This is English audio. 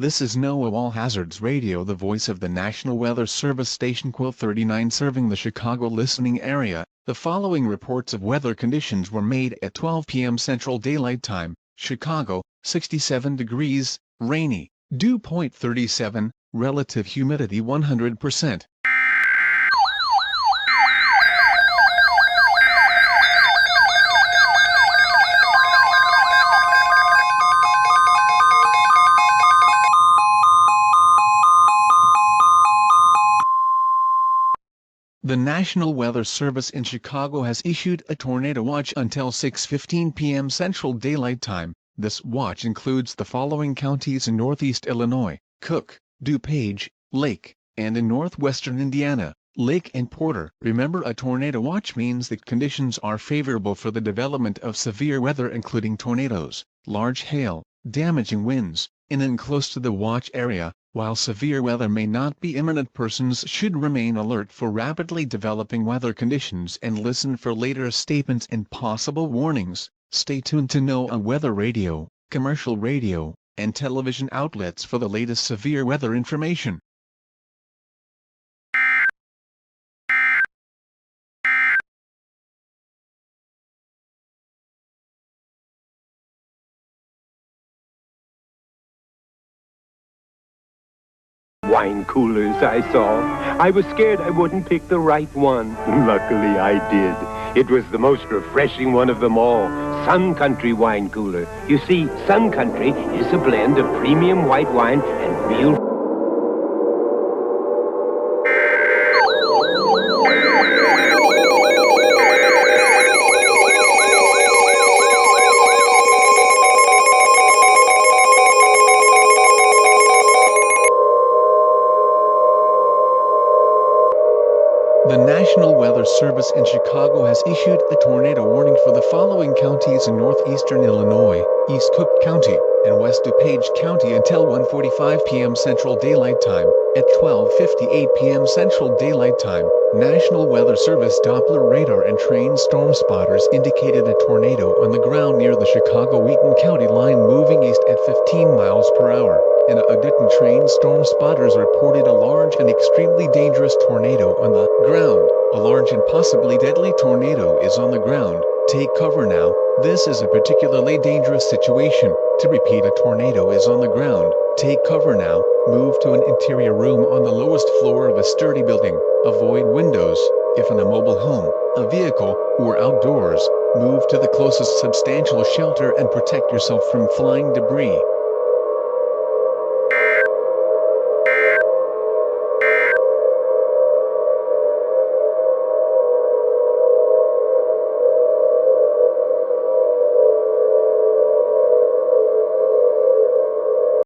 This is NOAA All Hazards Radio, the voice of the National Weather Service Station Quill 39 serving the Chicago listening area. The following reports of weather conditions were made at 12 p.m. Central Daylight Time. Chicago, 67 degrees, rainy, dew point 37, relative humidity 100%. The National Weather Service in Chicago has issued a tornado watch until 6:15 p.m. Central Daylight Time. This watch includes the following counties in northeast Illinois: Cook, DuPage, Lake, and in northwestern Indiana, Lake and Porter. Remember, a tornado watch means that conditions are favorable for the development of severe weather including tornadoes, large hail, damaging winds, in and close to the watch area. While severe weather may not be imminent, persons should remain alert for rapidly developing weather conditions and listen for later statements and possible warnings. Stay tuned to NOAA Weather Radio, commercial radio, and television outlets for the latest severe weather information. Wine coolers I saw. I was scared I wouldn't pick the right one. Luckily I did. It was the most refreshing one of them all. Sun Country wine cooler. You see, Sun Country is a blend of premium white wine and real... The National Weather Service in Chicago has issued a tornado warning for the following counties in northeastern Illinois: East Cook County and West DuPage County until 1:45 p.m. Central Daylight Time. At 12:58 p.m. Central Daylight Time, National Weather Service Doppler radar and trained storm spotters indicated a tornado on the ground near the Chicago-Wheaton County line moving east at 15 miles per hour. And a Dayton trained storm spotters reported a large and extremely dangerous tornado on the ground. A large and possibly deadly tornado is on the ground. Take cover now. This is a particularly dangerous situation. To repeat, a tornado is on the ground. Take cover now. Move to an interior room on the lowest floor of a sturdy building. Avoid windows. If in a mobile home, a vehicle, or outdoors, move to the closest substantial shelter and protect yourself from flying debris.